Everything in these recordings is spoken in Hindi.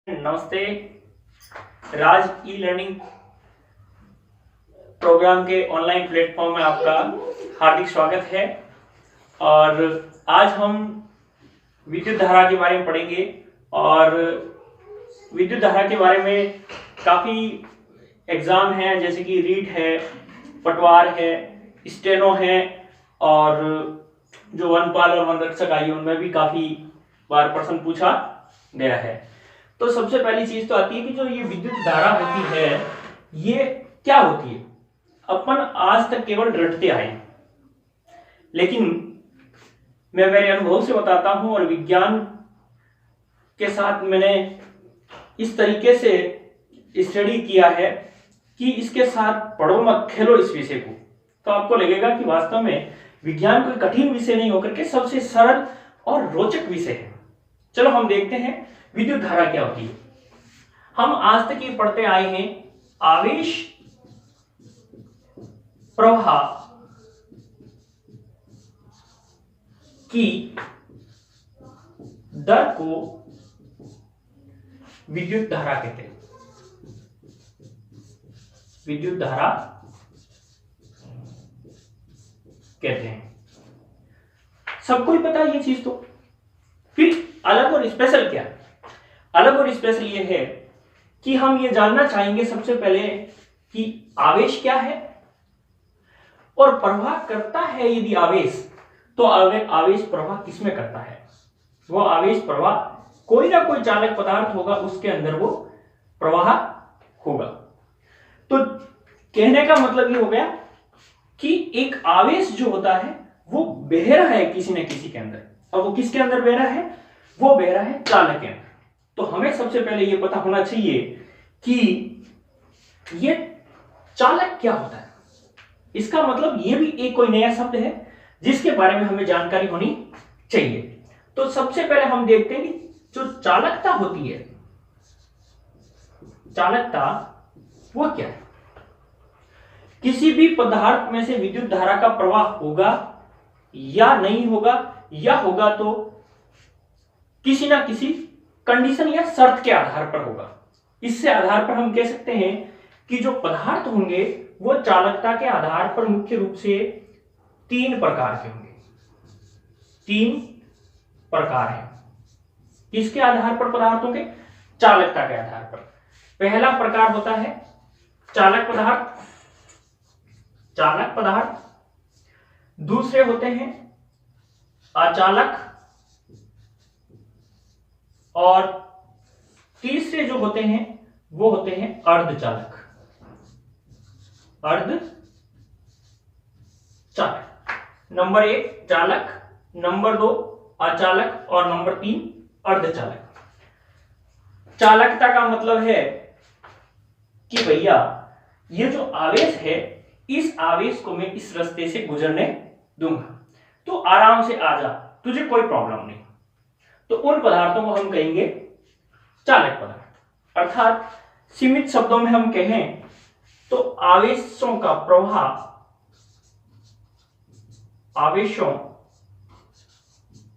नमस्ते। राज ई लर्निंग प्रोग्राम के ऑनलाइन प्लेटफॉर्म में आपका हार्दिक स्वागत है। और आज हम विद्युत धारा के बारे में पढ़ेंगे। और विद्युत धारा के बारे में काफ़ी एग्ज़ाम हैं, जैसे कि रीट है, पटवार है, स्टेनो है, और जो वनपाल और वनरक्षक आई उनमें भी काफ़ी बार प्रश्न पूछा गया है। तो सबसे पहली चीज तो आती है कि जो ये विद्युत धारा होती है ये क्या होती है। अपन आज तक केवल रटते आए, लेकिन मैं मेरे अनुभव से बताता हूं और विज्ञान के साथ मैंने इस तरीके से स्टडी किया है कि इसके साथ पढ़ो मत खेलो इस विषय को, तो आपको लगेगा कि वास्तव में विज्ञान कोई कठिन विषय नहीं होकर के सबसे सरल और रोचक विषय है। चलो हम देखते हैं विद्युत धारा क्या होती है। हम आज तक ये पढ़ते आए हैं आवेश प्रवाह की दर को विद्युत धारा कहते हैं। विद्युत धारा कहते हैं, सबको ही पता है ये चीज। तो फिर अलग और स्पेशल क्या है? अलग और स्पेशल ये है कि हम ये जानना चाहेंगे सबसे पहले कि आवेश क्या है और प्रवाह करता है यदि आवेश, तो आवेश प्रवाह किसमें करता है। वो आवेश प्रवाह कोई ना कोई चालक पदार्थ होगा, उसके अंदर वो प्रवाह होगा। तो कहने का मतलब ये हो गया कि एक आवेश जो होता है वो बह रहा है किसी न किसी के अंदर। अब वो किसके अंदर बह रहा है? वो बह रहा है चालक के अंदर। तो हमें सबसे पहले ये पता होना चाहिए कि ये चालक क्या होता है। इसका मतलब ये भी एक कोई नया शब्द है जिसके बारे में हमें जानकारी होनी चाहिए। तो सबसे पहले हम देखते हैं कि जो चालकता होती है, चालकता वो क्या है। किसी भी पदार्थ में से विद्युत धारा का प्रवाह होगा या नहीं होगा, या होगा तो किसी ना किसी कंडीशन या शर्त के आधार पर होगा। इससे आधार पर हम कह सकते हैं कि जो पदार्थ होंगे वो चालकता के आधार पर मुख्य रूप से तीन प्रकार के होंगे। तीन प्रकार हैं। किसके आधार पर पदार्थ होंगे? चालकता के आधार पर। पहला प्रकार होता है चालक पदार्थ। चालक पदार्थ। दूसरे होते हैं अचालक, और तीसरे जो होते हैं वो होते हैं अर्धचालक। अर्धचालक। नंबर 1 चालक, नंबर 2 अचालक, और नंबर 3 अर्धचालक। चालकता का मतलब है कि भैया ये जो आवेश है, इस आवेश को मैं इस रास्ते से गुजरने दूंगा, तो आराम से आ जा, तुझे कोई प्रॉब्लम नहीं। तो उन पदार्थों को हम कहेंगे चालक पदार्थ। अर्थात सीमित शब्दों में हम कहें तो आवेशों का प्रवाह, आवेशों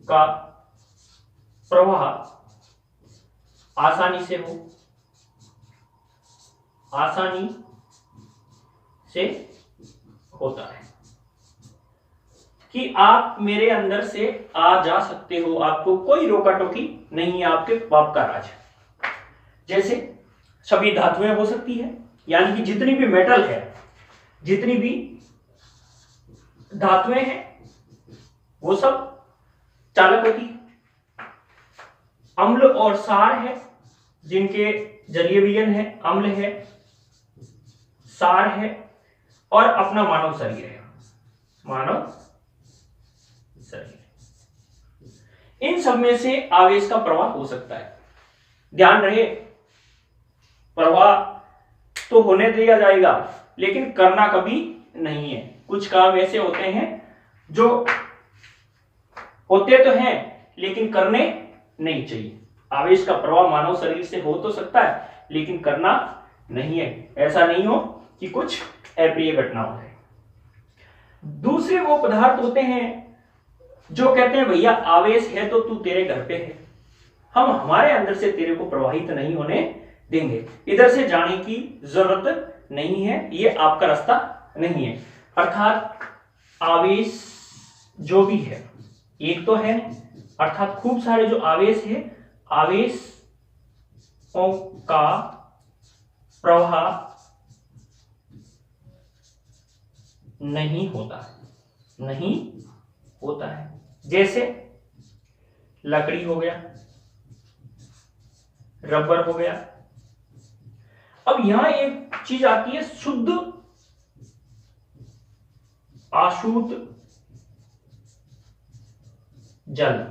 का प्रवाह आसानी से हो, आसानी से होता है कि आप मेरे अंदर से आ जा सकते हो, आपको कोई रोका टोकी नहीं है, आपके बाप का राज है। जैसे सभी धातुएं हो सकती है, यानी कि जितनी भी मेटल है, जितनी भी धातुएं हैं, वो सब चालक होती है। अम्ल और सार है, जिनके जलीय विलयन है, अम्ल है, सार है, और अपना मानव शरीर है, मानव शरीर। इन सब में से आवेश का प्रवाह हो सकता है। ध्यान रहे, प्रवाह तो होने दिया जाएगा, लेकिन करना कभी नहीं है। कुछ काम ऐसे होते हैं जो होते तो हैं लेकिन करने नहीं चाहिए। आवेश का प्रवाह मानव शरीर से हो तो सकता है, लेकिन करना नहीं है। ऐसा नहीं हो कि कुछ अप्रिय घटना हो जाए। दूसरे वो पदार्थ होते हैं जो कहते हैं भैया आवेश है तो तू तेरे घर पे है, हम हमारे अंदर से तेरे को प्रवाहित नहीं होने देंगे, इधर से जाने की जरूरत नहीं है, ये आपका रास्ता नहीं है। अर्थात आवेश जो भी है एक तो है, अर्थात खूब सारे जो आवेश है, आवेशों का प्रवाह नहीं होता है, नहीं होता है। जैसे लकड़ी हो गया, रबर हो गया। अब यहां एक चीज आती है शुद्ध अशुद्ध जल,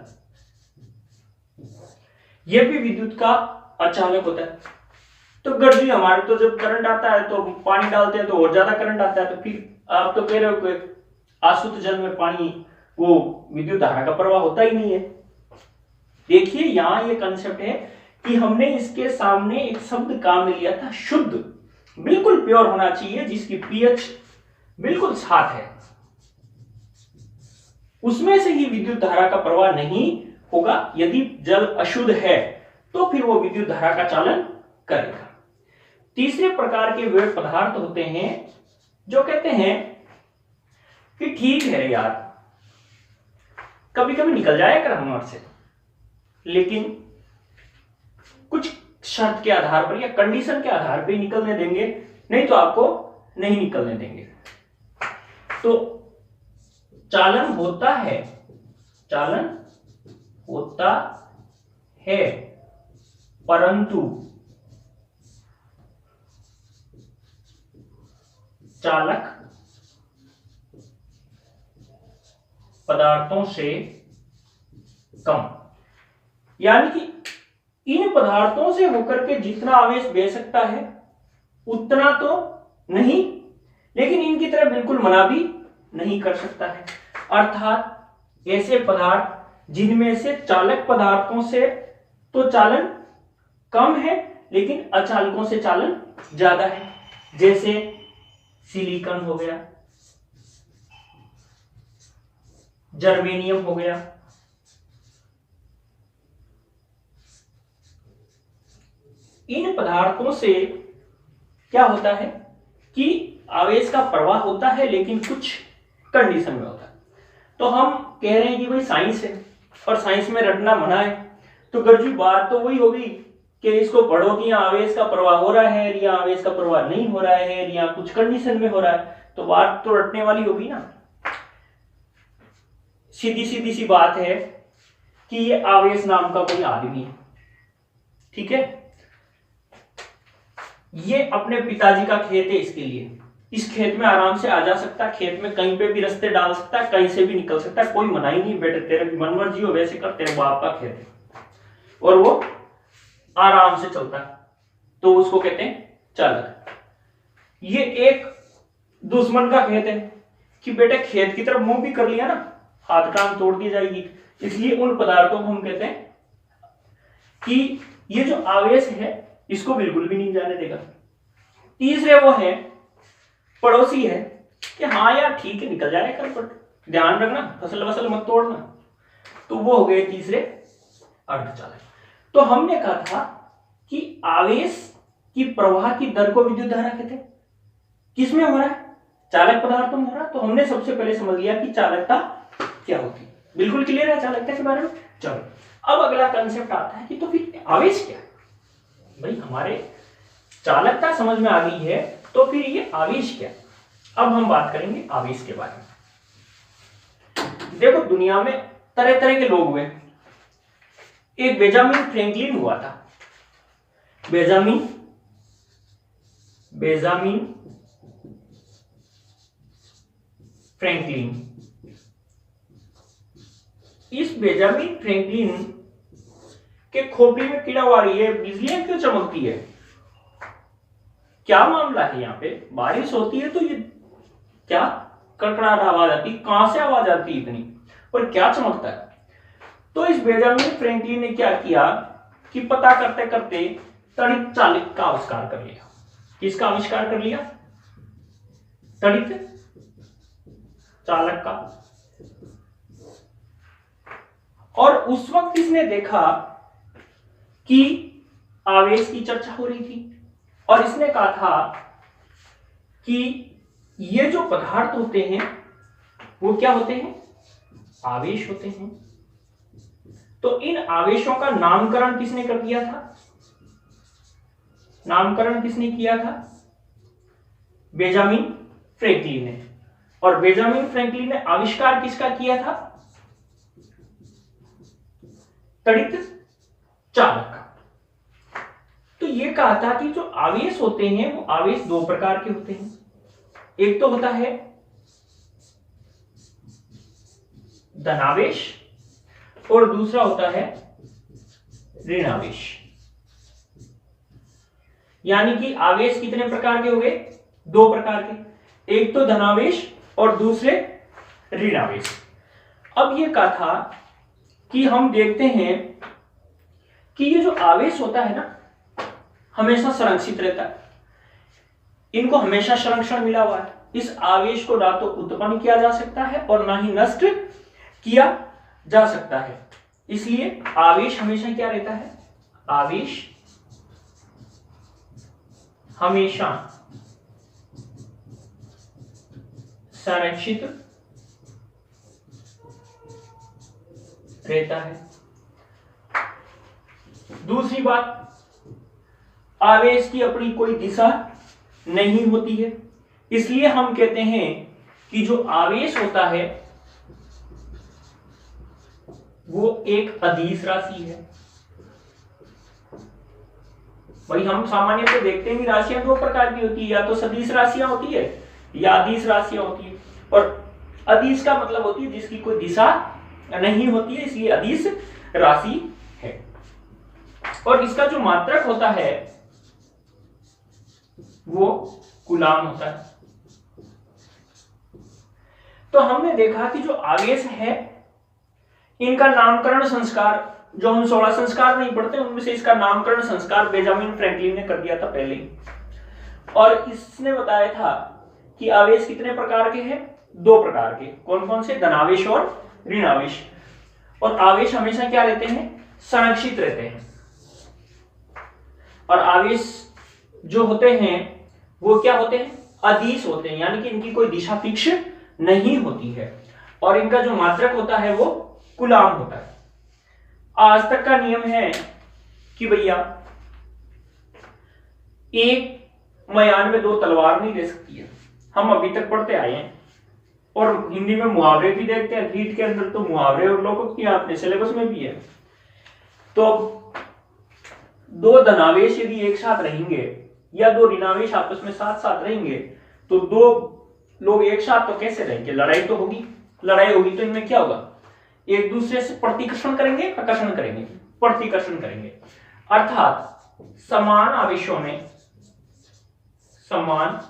यह भी विद्युत का अचालक होता है। तो गर्मी हमारे तो जब करंट आता है तो पानी डालते हैं तो और ज्यादा करंट आता है, तो फिर आप तो कह रहे हो कि अशुद्ध जल में पानी वो विद्युत धारा का प्रवाह होता ही नहीं है। देखिए यहां ये कंसेप्ट है कि हमने इसके सामने एक शब्द काम में लिया था शुद्ध, बिल्कुल प्योर होना चाहिए, जिसकी पीएच बिल्कुल 7 है, उसमें से ही विद्युत धारा का प्रवाह नहीं होगा। यदि जल अशुद्ध है तो फिर वो विद्युत धारा का चालन करेगा। तीसरे प्रकार के वे पदार्थ होते हैं जो कहते हैं कि ठीक है यार, कभी कभी निकल जाए कर हमारे से, लेकिन कुछ शर्त के आधार पर या कंडीशन के आधार पर निकलने देंगे, नहीं तो आपको नहीं निकलने देंगे। तो चालन होता है, चालन होता है, परंतु चालक पदार्थों से कम, यानी कि इन पदार्थों से होकर के जितना आवेश बह सकता है उतना तो नहीं, लेकिन इनकी तरह बिल्कुल मना भी नहीं कर सकता है। अर्थात ऐसे पदार्थ जिनमें से चालक पदार्थों से तो चालन कम है लेकिन अचालकों से चालन ज्यादा है, जैसे सिलिकॉन हो गया, जर्मेनियम हो गया। इन पदार्थों से क्या होता है कि आवेश का प्रवाह होता है लेकिन कुछ कंडीशन में होता है। तो हम कह रहे हैं कि भाई साइंस है और साइंस में रटना मना है, तो गर्जी बात तो वही होगी कि इसको पढ़ो कि यहाँ आवेश का प्रवाह हो रहा है या आवेश का प्रवाह नहीं हो रहा है या कुछ कंडीशन में हो रहा है, तो बात तो रटने वाली होगी ना। सीधी सीधी सी बात है कि ये आवेश नाम का कोई आदमी है, ठीक है, ये अपने पिताजी का खेत है, इसके लिए इस खेत में आराम से आ जा सकता है, खेत में कहीं पे भी रास्ते डाल सकता है, कहीं से भी निकल सकता है, कोई मना ही नहीं, बेटे तेरे मन मर्जी हो वैसे कर, तेरे बाप का खेत है और वो आराम से चलता है, तो उसको कहते हैं चालक। ये एक दुश्मन का खेत है कि बेटे खेत की तरफ मुंह भी कर लिया ना, हाथ टांग तोड़ दी जाएगी, इसलिए उन पदार्थों को हम कहते हैं कि ये जो आवेश है इसको बिल्कुल भी नहीं जाने देगा। तीसरे वो है पड़ोसी है कि हाँ यार ठीक है निकल जाए कर, पर ध्यान रखना फसल वसल मत तोड़ना, तो वो हो गए तीसरे अर्धचालक। तो हमने कहा था कि आवेश की प्रवाह की दर को विद्युत धारा कहते हैं। किसमें हो रहा है? चालक पदार्थों में हो रहा है। तो हमने सबसे पहले समझ लिया कि चालकता क्या होती है, बिल्कुल क्लियर है चालकता के बारे में। चलो अब अगला कंसेप्ट आता है कि तो फिर आवेश क्या है। भाई हमारे चालकता समझ में आ गई है, तो फिर ये आवेश क्या है। अब हम बात करेंगे आवेश के बारे में। देखो दुनिया में तरह तरह के लोग हुए। एक बेंजामिन फ्रैंकलिन हुआ था, बेंजामिन फ्रैंकलिन। इस बेंजामिन फ्रैंकलिन के खोपड़ी में कीड़ा हुआ रही है, बिजलियां क्यों चमकती है, क्या मामला है। यहाँ पे बारिश होती है तो ये क्या कड़कड़ाहट आवाज आती है, कहां से आवाज आती है इतनी, और क्या चमकता है। तो इस बेंजामिन फ्रैंकलिन ने क्या किया कि पता करते करते तड़ित चालक का आविष्कार कर लिया। किसका आविष्कार कर लिया? तड़ित चालक का। और उस वक्त इसने देखा कि आवेश की चर्चा हो रही थी और इसने कहा था कि ये जो पदार्थ होते हैं वो क्या होते हैं, आवेश होते हैं। तो इन आवेशों का नामकरण किसने कर दिया था, नामकरण किसने किया था, बेंजामिन फ्रैंकलिन ने। और बेंजामिन फ्रैंकलिन ने आविष्कार किसका किया था, तड़ित चालक का। तो ये कहा था कि जो आवेश होते हैं वो आवेश दो प्रकार के होते हैं, एक तो होता है धनावेश और दूसरा होता है ऋणावेश। यानी कि आवेश कितने प्रकार के हो गए, दो प्रकार के, एक तो धनावेश और दूसरे ऋणावेश। अब ये कहा था कि हम देखते हैं कि ये जो आवेश होता है ना हमेशा संरक्षित रहता है, इनको हमेशा संरक्षण मिला हुआ है। इस आवेश को ना तो उत्पन्न किया जा सकता है और ना ही नष्ट किया जा सकता है, इसलिए आवेश हमेशा क्या रहता है, आवेश हमेशा संरक्षित रहता है। दूसरी बात, आवेश की अपनी कोई दिशा नहीं होती है, इसलिए हम कहते हैं कि जो आवेश होता है वो एक अदिश राशि है। भाई हम सामान्य तो देखते हैं कि राशियां दो प्रकार की होती है, या तो सदिश राशियां होती है या अदिश राशियां होती है। और अदिश का मतलब होती है जिसकी कोई दिशा नहीं होती है, इसलिए अदिश राशि है। और इसका जो मात्रक होता है वो कूलाम होता है। तो हमने देखा कि जो आवेश है इनका नामकरण संस्कार, जो हम 16 संस्कार नहीं पढ़ते उनमें से इसका नामकरण संस्कार बेंजामिन फ्रैंकलिन ने कर दिया था पहले ही। और इसने बताया था कि आवेश कितने प्रकार के हैं, दो प्रकार के, कौन कौन से, धनावेश और ऋणावेश। और आवेश हमेशा क्या रहते हैं, संरक्षित रहते हैं। और आवेश जो होते हैं वो क्या होते हैं, अदिश होते हैं, यानी कि इनकी कोई दिशा फिक्स नहीं होती है। और इनका जो मात्रक होता है वो कूलाम होता है। आज तक का नियम है कि भैया एक मयान में दो तलवार नहीं ले सकती है, हम अभी तक पढ़ते आए हैं। और हिंदी में मुहावरे भी देखते हैं, रीट के अंदर तो मुहावरे और लोगों की अपने सिलेबस में भी है। तो दो धनावेश यदि एक साथ रहेंगे या दो ऋणावेश आपस में साथ साथ रहेंगे तो दो लोग एक साथ तो कैसे रहेंगे, लड़ाई तो होगी। लड़ाई होगी तो इनमें क्या होगा, एक दूसरे से प्रतिकर्षण करेंगे, आकर्षण करेंगे, प्रतिकर्षण करेंगे। अर्थात समान आवेशों में, समान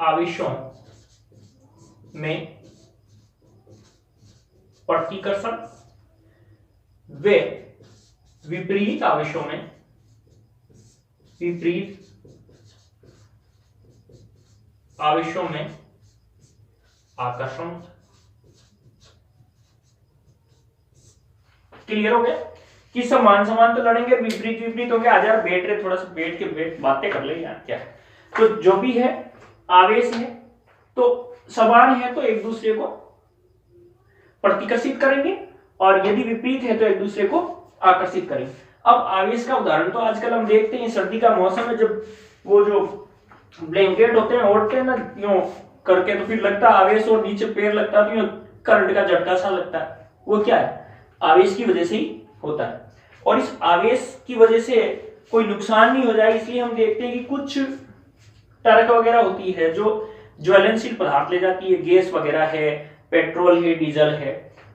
आवेशों में प्रतिकर्षण व विपरीत आवेशों में विपरीत आवेशों में आकर्षण। क्लियर हो गया कि समान समान तो लड़ेंगे, विपरीत विपरीत हो गया। आज यार बैठ रहे, थोड़ा सा बैठ के बातें कर ले यार, क्या है। तो जो भी है आवेश है तो समान है तो एक दूसरे को प्रतिकर्षित करेंगे, और यदि विपरीत है तो एक दूसरे को आकर्षित करेंगे। अब आवेश का उदाहरण तो आजकल हम देखते हैं, सर्दी का मौसम है, जब वो जो ब्लैंकेट होते हैं ओढ़ते हैं ना यूं करके, तो फिर लगता है आवेश, और नीचे पैर लगता है तो करंट का झटका सा लगता है। वो क्या है, आवेश की वजह से ही होता है। और इस आवेश की वजह से कोई नुकसान नहीं हो जाए, इसलिए हम देखते हैं कि कुछ टरक वगैरह होती है जो ज्वलनशील पदार्थ ले जाती है, गैस वगैरह है, पेट्रोल है, डीजल है,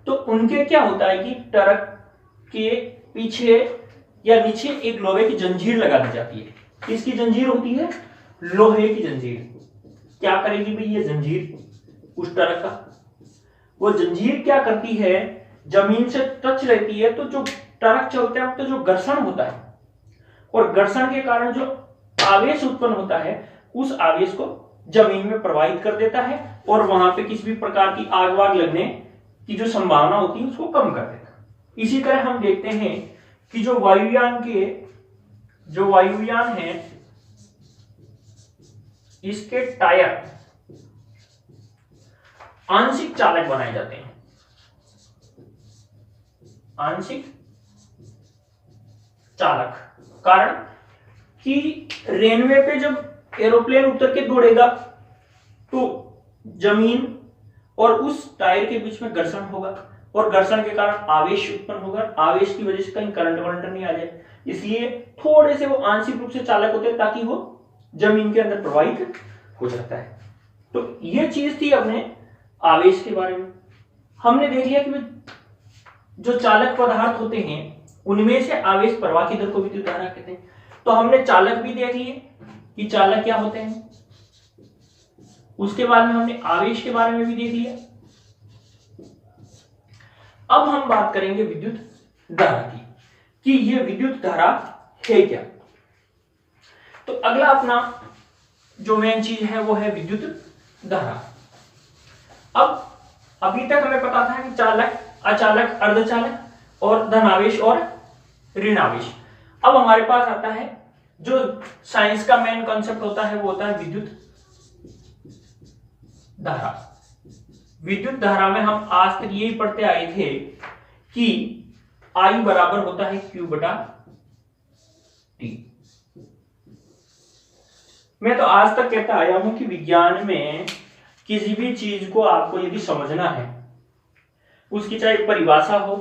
तो उनके क्या होता है कि टरक के पीछे या नीचे एक लोहे की जंजीर लगा दी जाती है। किसकी जंजीर होती है, लोहे की जंजीर। क्या करेगी भाई ये जंजीर उस टरक का, वो जंजीर क्या करती है, जमीन से टच रहती है, तो जो टरक चलता है तो जो घर्षण होता है, और घर्षण के कारण जो आवेश उत्पन्न होता है उस आवेश को जमीन में प्रवाहित कर देता है, और वहां पे किसी भी प्रकार की आग वाग लगने की जो संभावना होती है उसको कम कर देता है। इसी तरह हम देखते हैं कि जो वायुयान है इसके टायर आंशिक चालक बनाए जाते हैं। आंशिक चालक, कारण कि रेनवे पे जब एरोप्लेन उतर के दौड़ेगा तो जमीन और उस टायर के बीच में घर्षण होगा और घर्षण के कारण आवेश उत्पन्न होगा। आवेश की वजह से कहीं करंट वरंट नहीं आ जाए, इसलिए थोड़े से वो आंशिक रूप से चालक होते हैं ताकि वो जमीन के अंदर प्रवाहित हो जाता है। तो ये चीज थी अपने आवेश के बारे में। हमने देख लिया कि जो चालक पदार्थ होते हैं उनमें से आवेश प्रवाह की दर को विद्युत धारा कहते हैं। तो हमने चालक भी देख लिए कि चालक क्या होते हैं, उसके बाद में हमने आवेश के बारे में भी देख लिया। अब हम बात करेंगे विद्युत धारा की कि यह विद्युत धारा है क्या। तो अगला अपना जो मेन चीज है वो है विद्युत धारा। अब अभी तक हमें पता था कि चालक, अचालक, अर्धचालक और धनावेश और ऋणावेश। अब हमारे पास आता है जो साइंस का मेन कॉन्सेप्ट होता है वो होता है विद्युत धारा। विद्युत धारा में हम आज तक यही पढ़ते आए थे कि I बराबर होता है Q बटा T। मैं तो आज तक कहता आया हूं कि विज्ञान में किसी भी चीज को आपको यदि समझना है, उसकी चाहे परिभाषा हो,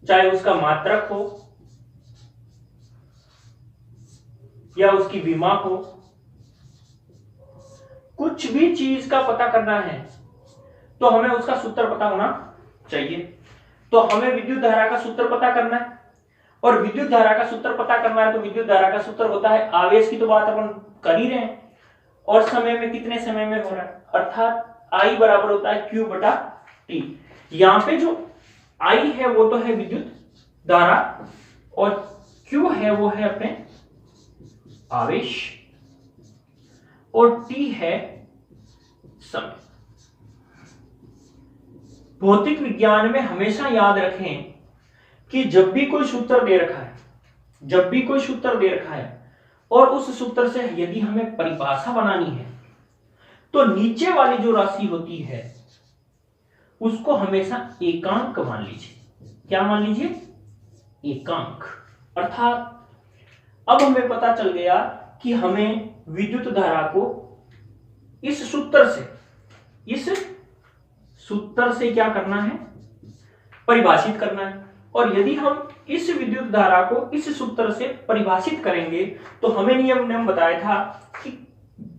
चाहे उसका मात्रक हो या उसकी विमा हो, कुछ भी चीज का पता करना है तो हमें उसका सूत्र पता होना चाहिए। तो हमें विद्युत धारा का सूत्र पता करना है, और विद्युत धारा का सूत्र पता करना है तो विद्युत धारा का सूत्र होता है, आवेश की तो बात अपन कर ही रहे हैं और समय में कितने समय में हो रहा है, अर्थात I बराबर होता है Q बटा T। यहां पे जो I है वो तो है विद्युत धारा और Q है वो है अपने आवेश और T है समय। भौतिक विज्ञान में हमेशा याद रखें कि जब भी कोई सूत्र दे रखा है और उस सूत्र से यदि हमें परिभाषा बनानी है तो नीचे वाली जो राशि होती है उसको हमेशा एकांक मान लीजिए। क्या मान लीजिए? एकांक। अर्थात अब हमें पता चल गया कि हमें विद्युत धारा को इस सूत्र से क्या करना है, परिभाषित करना है। और यदि हम इस विद्युत धारा को इस सूत्र से परिभाषित करेंगे तो हमें नियम बताया था कि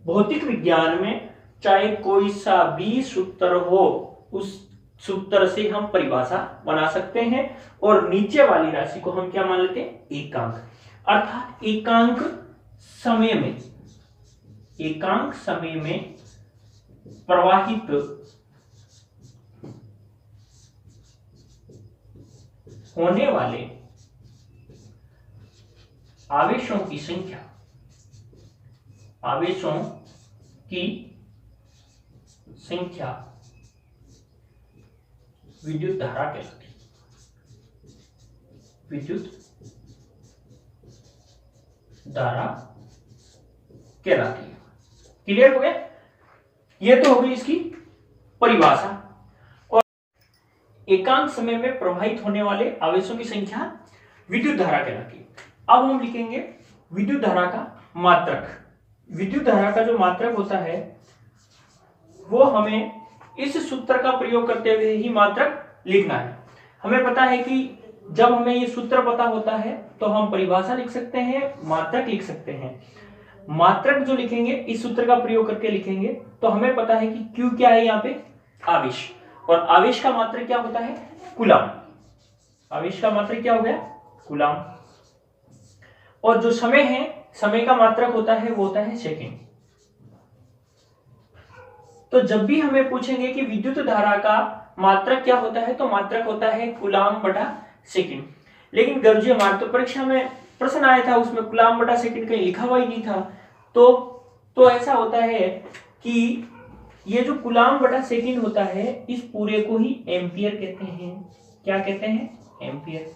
भौतिक विज्ञान में चाहे कोई सा भी सूत्र हो उस सूत्र से हम परिभाषा बना सकते हैं और नीचे वाली राशि को हम क्या मान लेते हैं, एकांक। अर्थात एकांक समय में प्रवाहित होने वाले आवेशों की संख्या विद्युत धारा कहलाती है। विद्युत धारा कहलाती है। क्लियर हो गया? ये तो हो गई इसकी परिभाषा। और एकांक समय में प्रवाहित होने वाले आवेशों की संख्या विद्युत धारा कहलाती है। अब हम लिखेंगे विद्युत धारा का मात्रक। विद्युत धारा का जो मात्रक होता है वो हमें इस सूत्र का प्रयोग करते हुए ही मात्रक लिखना है। हमें पता है कि जब हमें ये सूत्र पता होता है तो हम परिभाषा लिख सकते हैं, मात्रक लिख सकते हैं। मात्रक जो लिखेंगे इस सूत्र का प्रयोग करके लिखेंगे तो हमें पता है कि Q क्या है, यहाँ पे आवेश, और आवेश का मात्रक क्या होता है, कूलाम। आवेश का मात्रक क्या हो गया, कूलाम। और जो समय है, समय का मात्रक होता है वो होता है सेकंड। तो जब भी हमें पूछेंगे कि विद्युत धारा का मात्रक क्या होता है तो मात्रक होता है कूलाम बटा सेकंड। लेकिन गर्जी हमारे तो परीक्षा में प्रश्न आया था, उसमें कूलाम बटा सेकंड कहीं लिखा हुआ ही नहीं था। तो ऐसा होता है कि ये जो कूलाम बटा सेकंड होता है इस पूरे को ही एम्पियर कहते हैं। क्या कहते हैं? एम्पियर।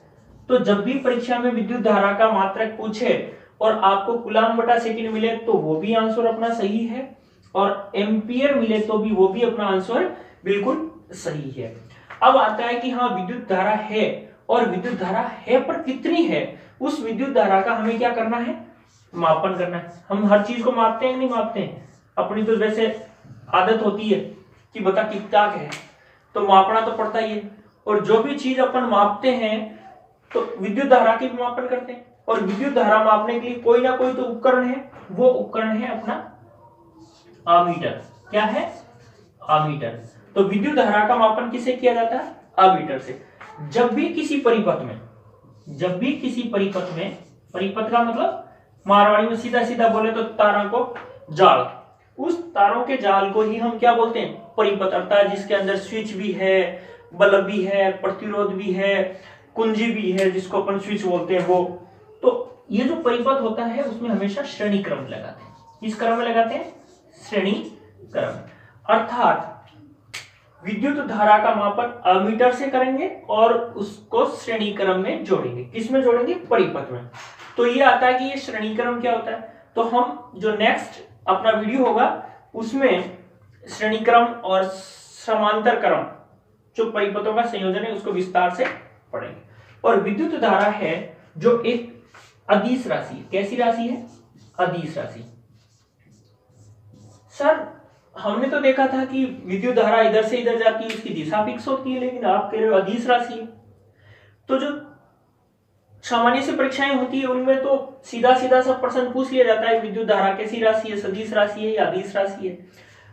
तो जब भी परीक्षा में विद्युत धारा का मात्रक पूछे और आपको कूलाम बटा सेकंड मिले तो वो भी आंसर अपना सही है, और एम्पियर मिले तो भी वो भी अपना आंसर बिल्कुल सही है। अब आता है कि हाँ विद्युत धारा है, और विद्युत धारा है पर कितनी है, उस विद्युत धारा का हमें क्या करना है? मापन करना है। हम हर चीज को मापते हैं कि नहीं मापते हैं? अपनी तो वैसे आदत होती है कि बता कितना है, तो मापना तो पड़ता ही है। और जो भी चीज अपन मापते हैं तो विद्युत धारा की भी मापन करते हैं, और विद्युत धारा मापने के लिए कोई ना कोई तो उपकरण है, वो उपकरण है अपना अमीटर। क्या है? अमीटर। तो विद्युत धारा का मापन किससे किया जाता है? अमीटर से। जब भी किसी परिपथ में, परिपथ का मतलब मारवाड़ी में सीधा सीधा बोले तो तारों को जाल, उस तारों के जाल को ही हम क्या बोलते हैं? परिपथ। अर्थात जिसके अंदर स्विच भी है, बल्ब भी है, प्रतिरोध भी है, कुंजी भी है, जिसको अपन स्विच बोलते हैं वो। तो ये जो परिपथ होता है उसमें हमेशा श्रेणी क्रम लगाते हैं। किस क्रम में लगाते हैं? श्रेणी क्रम। अर्थात विद्युत धारा का मापन अमीटर से करेंगे और उसको श्रेणी क्रम में जोड़ेंगे। किसमें जोड़ेंगे? परिपथ में। तो ये आता है कि ये श्रेणी क्रम क्या होता है। तो हम जो नेक्स्ट अपना वीडियो होगा उसमें श्रेणी क्रम और समांतर क्रम जो परिपथों का संयोजन है उसको विस्तार से पढ़ेंगे। और विद्युत धारा है जो एक अदिश राशि है। कैसी राशि है? अदिश राशि। सर हमने तो देखा था कि विद्युत धारा इधर से इधर जाती है, उसकी दिशा फिक्स होती है, लेकिन आप कह रहे हो अदिश राशि है। तो जो सामान्य से परीक्षाएं होती है उनमें तो सीधा सीधा सब प्रश्न पूछ लिया जाता है विद्युत धारा कैसी राशि है, सदिश राशि है या अदिश राशि है।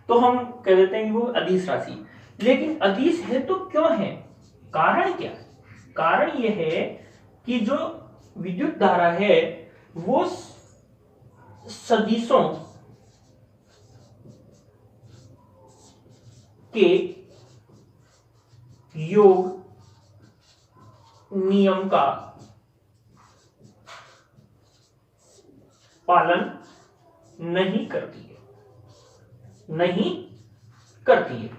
तो हम कह देते हैं कि वो अदिश राशि। लेकिन अदिश है तो क्यों है? कारण क्या? कारण यह है कि जो विद्युत धारा है वो सदिशों के योग नियम का पालन नहीं करती है,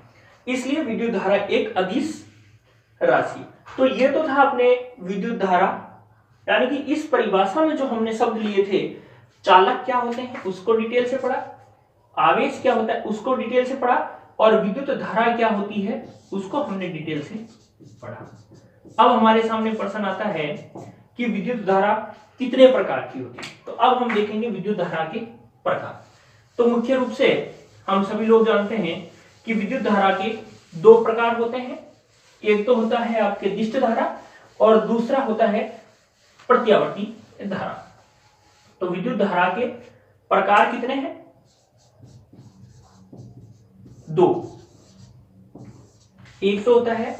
इसलिए विद्युत धारा एक अदिश राशि। तो ये तो था अपने विद्युत धारा, यानी कि इस परिभाषा में जो हमने शब्द लिए थे, चालक क्या होते हैं उसको डिटेल से पढ़ा, आवेश क्या होता है उसको डिटेल से पढ़ा, और विद्युत धारा क्या होती है उसको हमने डिटेल से पढ़ा। अब हमारे सामने प्रश्न आता है कि विद्युत धारा कितने प्रकार की होती है। तो अब हम देखेंगे विद्युत धारा के प्रकार। तो मुख्य रूप से हम सभी लोग जानते हैं कि विद्युत धारा के दो प्रकार होते हैं। एक तो होता है आपके दिष्ट धारा और दूसरा होता है प्रत्यावर्ती धारा। तो विद्युत धारा के प्रकार कितने हैं? दो। एक तो होता है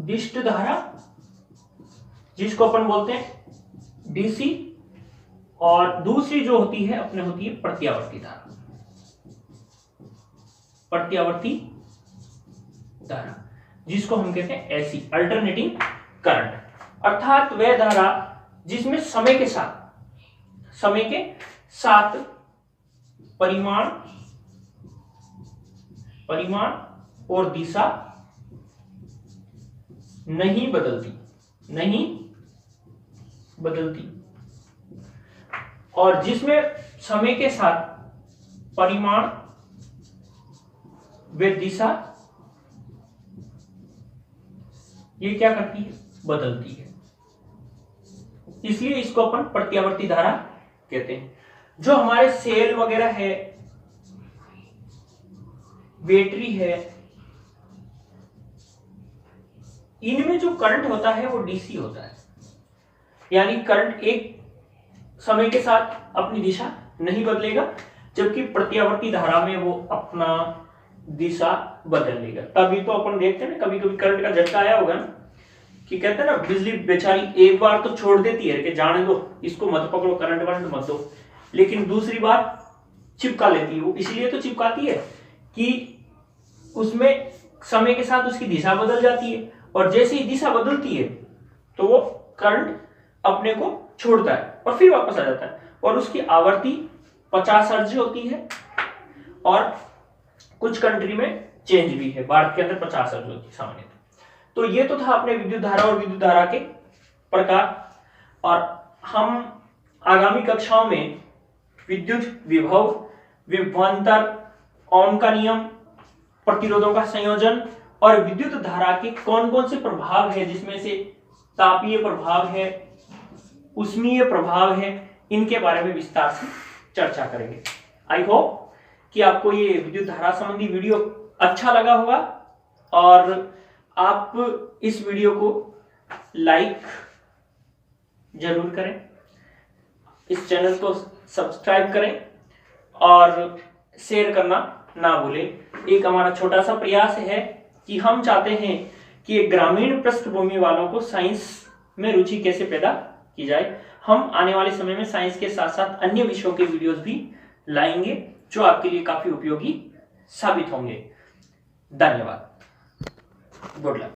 दिष्ट धारा जिसको अपन बोलते हैं डीसी, और दूसरी जो होती है अपने होती है प्रत्यावर्ती धारा। प्रत्यावर्ती धारा जिसको हम कहते हैं एसी, अल्टरनेटिंग करंट। अर्थात वह धारा जिसमें समय के साथ परिमाण और दिशा नहीं बदलती, और जिसमें समय के साथ परिमाण व दिशा ये क्या करती है? बदलती है। इसलिए इसको अपन प्रत्यावर्ती धारा कहते हैं। जो हमारे सेल वगैरह है, बैटरी है, इनमें जो करंट होता है वो डीसी होता है, यानी करंट एक समय के साथ अपनी दिशा नहीं बदलेगा, जबकि प्रत्यावर्ती धारा में वो अपना दिशा बदल लेगा। तभी तो अपन देखते हैं ना, कभी कभी करंट का झटका आया होगा ना, कि कहते हैं ना बिजली बेचारी एक बार तो छोड़ देती है कि जाने दो, इसको मत पकड़ो, करंट वरंट मत दो, लेकिन दूसरी बार चिपका लेती है। वो इसलिए तो चिपकाती है कि उसमें समय के साथ उसकी दिशा बदल जाती है, और जैसे ही दिशा बदलती है तो वो करंट अपने को छोड़ता है और फिर वापस आ जाता है। और उसकी आवृत्ति 50 हर्ट्ज होती है, और कुछ कंट्री में चेंज भी है। भारत के अंदर 50 हर्ट्ज होती है सामान्यतः। तो ये तो था अपने विद्युत धारा और विद्युत धारा के प्रकार। और हम आगामी कक्षाओं में विद्युत विभव, विभवांतर, ओम का नियम, प्रतिरोधों का संयोजन और विद्युत धारा के कौन कौन से प्रभाव है, जिसमें से तापीय प्रभाव है, उष्मीय प्रभाव है, इनके बारे में विस्तार से चर्चा करेंगे। आई होप कि आपको ये विद्युत धारा संबंधी वीडियो अच्छा लगा होगा और आप इस वीडियो को लाइक जरूर करें, इस चैनल को सब्सक्राइब करें और शेयर करना ना भूलें। एक हमारा छोटा सा प्रयास है कि हम चाहते हैं कि ग्रामीण पृष्ठभूमि वालों को साइंस में रुचि कैसे पैदा की जाए। हम आने वाले समय में साइंस के साथ साथ अन्य विषयों के वीडियोस भी लाएंगे जो आपके लिए काफी उपयोगी साबित होंगे। धन्यवाद। Good luck.